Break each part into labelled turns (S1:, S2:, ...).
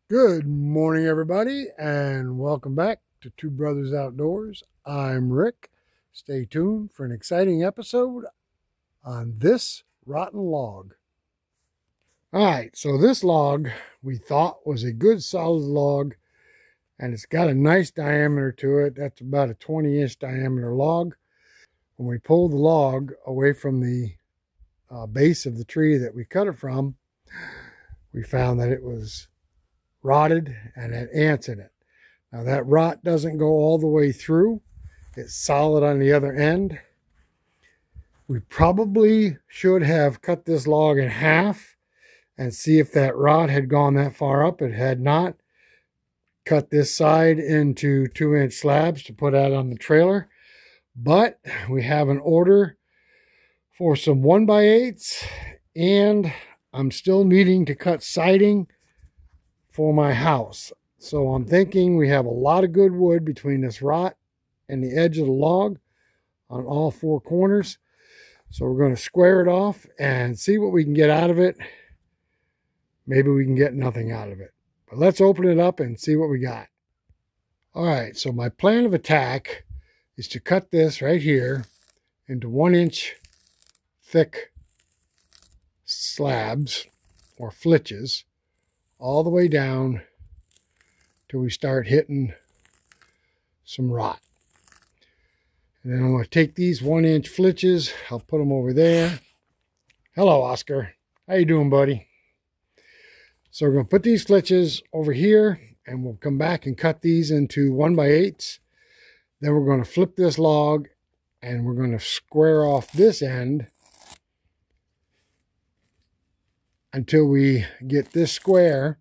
S1: Good morning, everybody, and welcome back to Two Brothers Outdoors. I'm Rick. Stay tuned for an exciting episode on this rotten log. All right, so this log we thought was a good solid log, and it's got a nice diameter to it. That's about a 20-inch diameter log. When we pulled the log away from the base of the tree that we cut it from, we found that it was rotted and had ants in it. Now that rot doesn't go all the way through. It's solid on the other end. We probably should have cut this log in half and see if that rot had gone that far up. It had not. Cut this side into 2-inch slabs to put out on the trailer. But we have an order for some 1x8s, and I'm still needing to cut siding for my house. So I'm thinking we have a lot of good wood between this rot and the edge of the log on all 4 corners. So we're going to square it off and see what we can get out of it. Maybe we can get nothing out of it. But let's open it up and see what we got. All right, so my plan of attack is to cut this right here into 1-inch thick slabs or flitches all the way down till we start hitting some rot. And then I'm going to take these 1-inch flitches. I'll put them over there. Hello, Oscar. How you doing, buddy? So we're going to put these flitches over here, and we'll come back and cut these into 1x8s. Then we're going to flip this log, and we're going to square off this end until we get this square,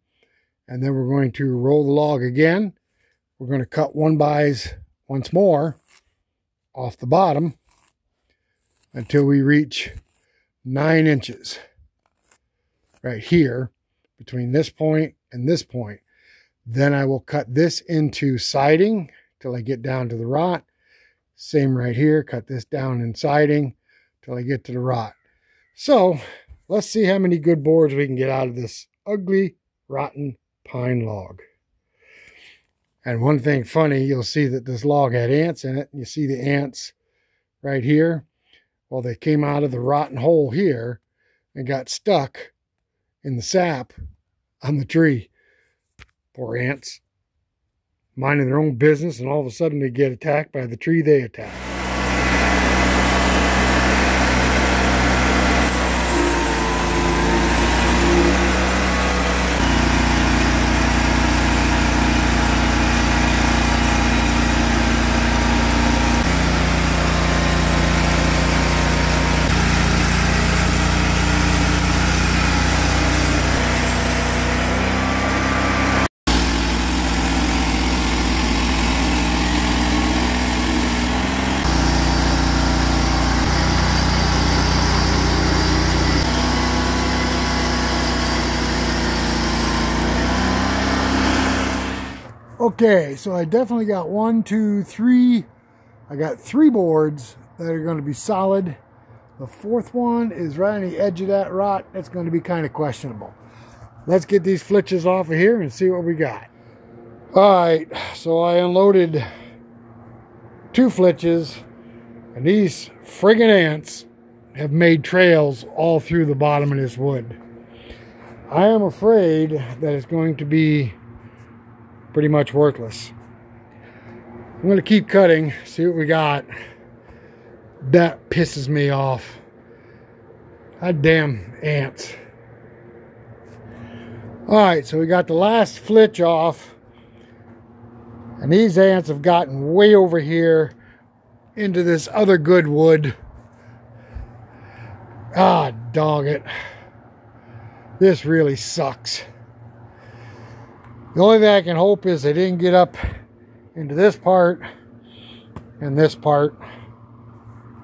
S1: and then we're going to roll the log again. We're going to cut 1x's once more off the bottom until we reach 9 inches right here between this point and this point. Then I will cut this into siding till I get down to the rot. Same right here, cut this down in siding till I get to the rot. So let's see how many good boards we can get out of this ugly, rotten pine log. And one thing funny, you'll see that this log had ants in it. You see the ants right here? Well, they came out of the rotten hole here and got stuck in the sap on the tree. Poor ants. Minding their own business, and all of a sudden they get attacked by the tree they attacked. Okay, so I definitely got 1, 2, 3. I got 3 boards that are going to be solid. The 4th one is right on the edge of that rot. That's going to be kind of questionable. Let's get these flitches off of here and see what we got. All right, so I unloaded 2 flitches, and these friggin' ants have made trails all through the bottom of this wood. I am afraid that it's going to be pretty much worthless. I'm going to keep cutting, see what we got. That pisses me off. God damn ants. Alright, so we got the last flitch off, and these ants have gotten way over here into this other good wood. Ah, dog it. This really sucks. The only thing I can hope is they didn't get up into this part and this part.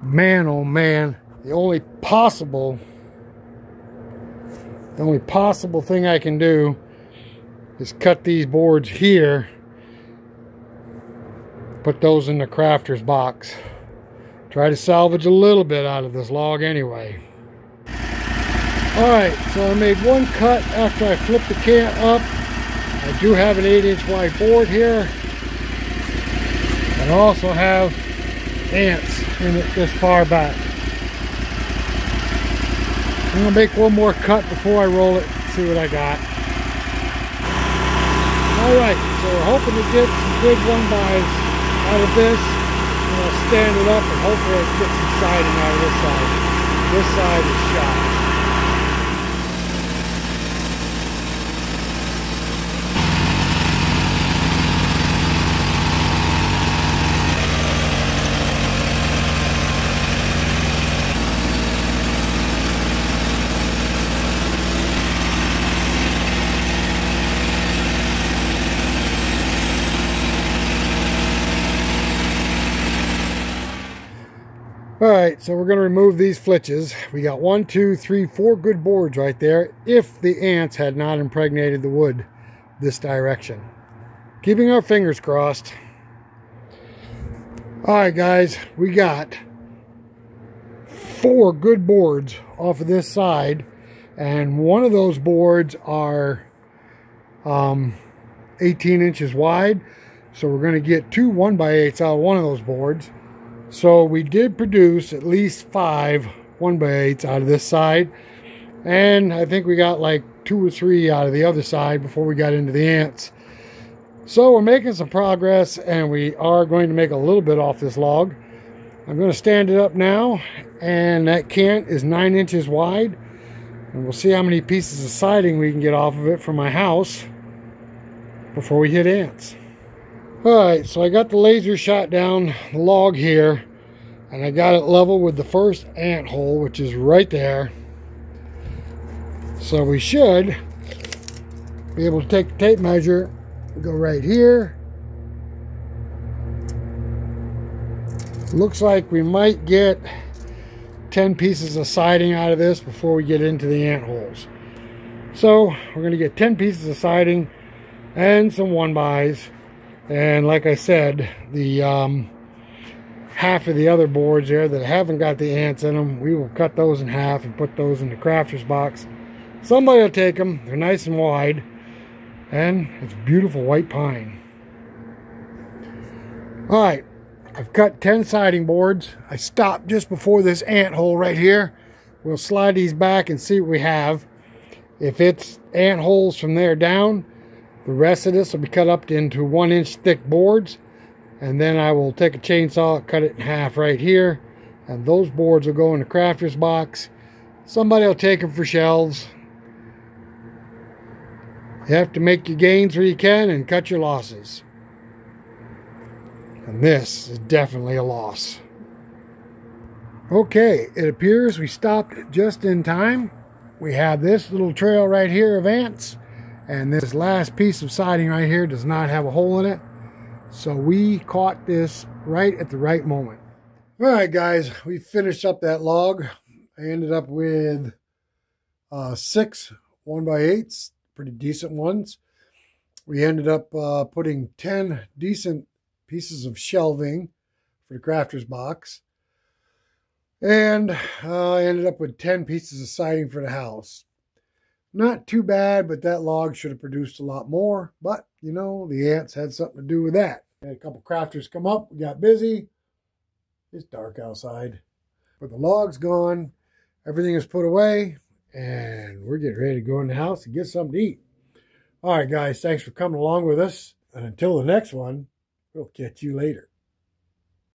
S1: Man, oh man, the only possible thing I can do is cut these boards here, put those in the crafter's box. Try to salvage a little bit out of this log anyway. Alright, so I made one cut after I flipped the can up. I do have an 8-inch wide board here. I also have ants in it this far back. I'm going to make one more cut before I roll it and see what I got. Alright, so we're hoping to get some good 1-bys out of this. I'm going to stand it up and hopefully I can get some siding out of this side. This side is shot. Alright, so we're going to remove these flitches. We got 1, 2, 3, 4 good boards right there if the ants had not impregnated the wood this direction. Keeping our fingers crossed. Alright guys, we got 4 good boards off of this side, and one of those boards are 18 inches wide, so we're going to get 2 1x8s out of one of those boards. So we did produce at least 5 1x8s out of this side, and I think we got like 2 or 3 out of the other side before we got into the ants. So we're making some progress, and we are going to make a little bit off this log. I'm going to stand it up now, and that cant is 9 inches wide, and we'll see how many pieces of siding we can get off of it for my house before we hit ants. Alright, so I got the laser shot down the log here, and I got it level with the first ant hole, which is right there. So we should be able to take the tape measure, go right here. Looks like we might get 10 pieces of siding out of this before we get into the ant holes. So we're going to get 10 pieces of siding and some 1x's. And like I said, the half of the other boards there that haven't got the ants in them, we will cut those in half and put those in the crafter's box. Somebody will take them. They're nice and wide, and it's beautiful white pine. Alright, I've cut 10 siding boards. I stopped just before this ant hole right here. We'll slide these back and see what we have. If it's ant holes from there down, the rest of this will be cut up into 1-inch thick boards, and then I will take a chainsaw, cut it in half right here, and those boards will go in the crafter's box. Somebody will take them for shelves. You have to make your gains where you can and cut your losses. And this is definitely a loss. Okay, it appears we stopped just in time. We have this little trail right here of ants. And this last piece of siding right here does not have a hole in it. So we caught this right at the right moment. Alright guys, we finished up that log. I ended up with 6 1x8s, pretty decent ones. We ended up putting 10 decent pieces of shelving for the crafter's box. And I ended up with 10 pieces of siding for the house. Not too bad, but that log should have produced a lot more. But, you know, the ants had something to do with that. Had a couple crafters come up. We got busy. It's dark outside. But the log's gone. Everything is put away. And we're getting ready to go in the house and get something to eat. All right, guys. Thanks for coming along with us. And until the next one, we'll catch you later.